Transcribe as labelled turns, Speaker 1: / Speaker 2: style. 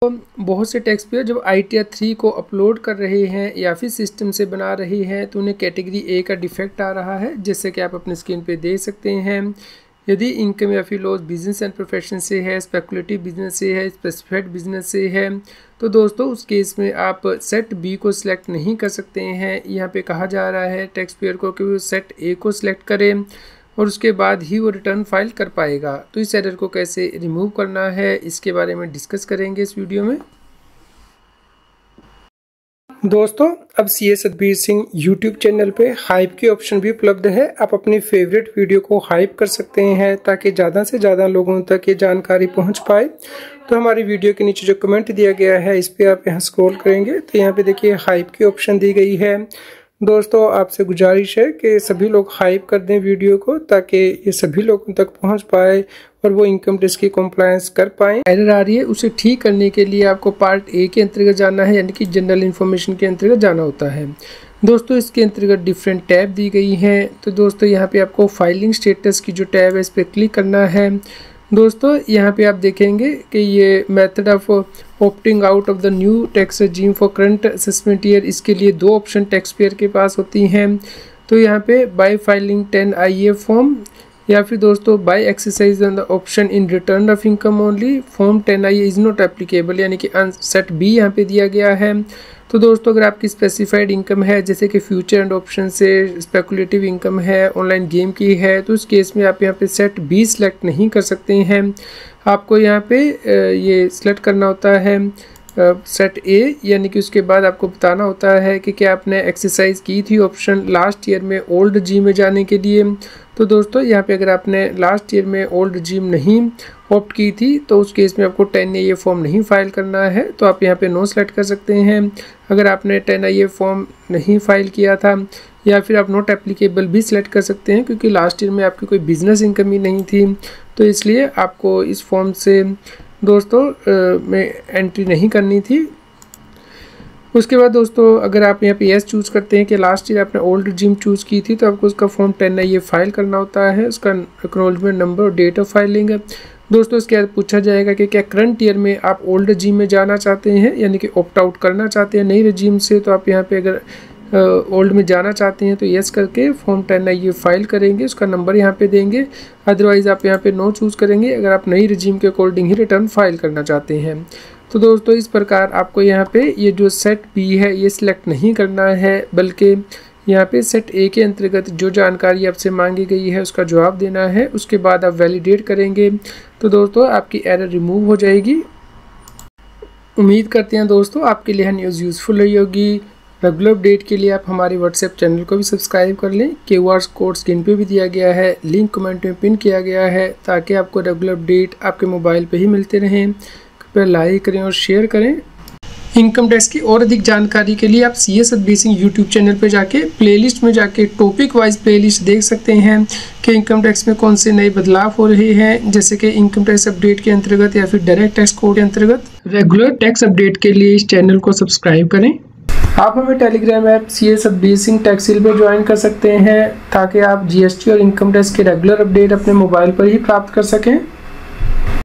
Speaker 1: बहुत से tax payer जब ITR 3 को अपलोड कर रहे हैं या फिर सिस्टम से बना रहे हैं तो उन्हें कैटेगरी A का डिफेक्ट आ रहा है, जैसे कि आप अपने स्क्रीन पे देख सकते हैं। यदि इनकम या फिर लॉस बिजनेस एंड प्रोफेशन से है, स्पेकुलेटिव बिजनेस से है, स्पेसिफाइड बिजनेस से है, तो दोस्तों उस केस में आप सेट B को सिलेक्ट नहीं कर सकते हैं। यहाँ पे कहा जा रहा है टैक्स पेयर को कि वो सेट A को सिलेक्ट करें और उसके बाद ही वो रिटर्न फाइल कर पाएगा। तो इस एरर को कैसे रिमूव करना है इसके बारे में डिस्कस करेंगे इस वीडियो में। दोस्तों अब CA Satbir Singh YouTube channel पे हाइप की ऑप्शन भी उपलब्ध है। आप अपनी फेवरेट वीडियो को हाइप कर सकते हैं ताकि ज़्यादा से ज़्यादा लोगों तक ये जानकारी पहुंच पाए। तो हमारी वीडियो के नीचे जो कमेंट दिया गया है इस पर आप यहाँ स्क्रॉल करेंगे तो यहाँ पे देखिए हाइप की ऑप्शन दी गई है। दोस्तों आपसे गुजारिश है कि सभी लोग हाइप कर दें वीडियो को ताकि ये सभी लोगों तक पहुंच पाए और वो इनकम टैक्स की कंप्लायंस कर पाएँ। एरर आ रही है उसे ठीक करने के लिए आपको पार्ट A के अंतर्गत जाना है, यानी कि जनरल इन्फॉर्मेशन के अंतर्गत जाना होता है। दोस्तों इसके अंतर्गत डिफरेंट टैब दी गई हैं। तो दोस्तों यहाँ पे आपको फाइलिंग स्टेटस की जो टैब है इस पर क्लिक करना है। दोस्तों यहाँ पे आप देखेंगे कि ये method of opting out of the new tax regime for current assessment year, इसके लिए दो ऑप्शन टैक्स पेयर के पास होती हैं। तो यहाँ पे बाय फाइलिंग 10 IA फॉर्म या फिर दोस्तों by exercise on the option in return of income only form 10 IA is not applicable, यानी कि सेट B यहाँ पे दिया गया है। तो दोस्तों अगर आपकी स्पेसिफाइड इनकम है जैसे कि फ्यूचर एंड ऑप्शन से, स्पेकुलेटिव इनकम है, ऑनलाइन गेम की है, तो उस केस में आप यहाँ पे सेट B सिलेक्ट नहीं कर सकते हैं। आपको यहाँ पे ये सिलेक्ट करना होता है सेट A, यानी कि उसके बाद आपको बताना होता है कि क्या आपने एक्सरसाइज की थी ऑप्शन लास्ट ईयर में ओल्ड जी में जाने के लिए। तो दोस्तों यहाँ पे अगर आपने लास्ट ईयर में ओल्ड जिम नहीं ऑप्ट की थी तो उस केस में आपको 10 IA फॉर्म नहीं फाइल करना है, तो आप यहाँ पे नो सेलेक्ट कर सकते हैं। अगर आपने 10 IA फॉर्म नहीं फाइल किया था या फिर आप नॉट एप्लीकेबल भी सिलेक्ट कर सकते हैं, क्योंकि लास्ट ईयर में आपकी कोई बिजनेस इनकम ही नहीं थी, तो इसलिए आपको इस फॉर्म से दोस्तों में एंट्री नहीं करनी थी। उसके बाद दोस्तों अगर आप यहाँ पे यस चूज़ करते हैं कि लास्ट ईयर आपने ओल्ड जिम चूज़ की थी तो आपको उसका फॉर्म 10 IA फाइल करना होता है, उसका एक्नॉलेजमेंट नंबर और डेट ऑफ फाइलिंग है। दोस्तों इसके बाद पूछा जाएगा कि क्या करंट ईयर में आप ओल्ड जिम में जाना चाहते हैं, यानी कि ऑप्ट आउट करना चाहते हैं नई रजीम से। तो आप यहाँ पे अगर ओल्ड में जाना चाहते हैं तो यस करके फॉर्म 10 IA फाइल करेंगे, उसका नंबर यहाँ पे देंगे। अदरवाइज़ आप यहाँ पे नो चूज़ करेंगे अगर आप नई रजीम के अकॉर्डिंग ही रिटर्न फाइल करना चाहते हैं। तो दोस्तों इस प्रकार आपको यहाँ पे ये जो सेट B है ये सिलेक्ट नहीं करना है, बल्कि यहाँ पे सेट A के अंतर्गत जो जानकारी आपसे मांगी गई है उसका जवाब देना है। उसके बाद आप वैलिडेट करेंगे तो दोस्तों आपकी एरर रिमूव हो जाएगी। उम्मीद करते हैं दोस्तों आपके लिए न्यूज़ यूज़फुल रही होगी। रेगुलर अपडेट के लिए आप हमारे व्हाट्सएप चैनल को भी सब्सक्राइब कर लें। QR कोड स्क्रीन पे भी दिया गया है, लिंक कमेंट में पिन किया गया है, ताकि आपको रेगुलर अपडेट आपके मोबाइल पे ही मिलते रहें। कृपया लाइक करें और शेयर करें। इनकम टैक्स की और अधिक जानकारी के लिए आप CA Satbir Singh YouTube channel पे जाके प्लेलिस्ट में जाके टॉपिक वाइज प्लेलिस्ट देख सकते हैं कि इनकम टैक्स में कौन से नए बदलाव हो रहे हैं, जैसे कि इनकम टैक्स अपडेट के अंतर्गत या फिर डायरेक्ट टैक्स कोड के अंतर्गत। रेगुलर टैक्स अपडेट के लिए इस चैनल को सब्सक्राइब करें। आप हमें Telegram app CA Satbir Singh टैक्सिल पर ज्वाइन कर सकते हैं ताकि आप GST और इनकम टैक्स के रेगुलर अपडेट अपने मोबाइल पर ही प्राप्त कर सकें।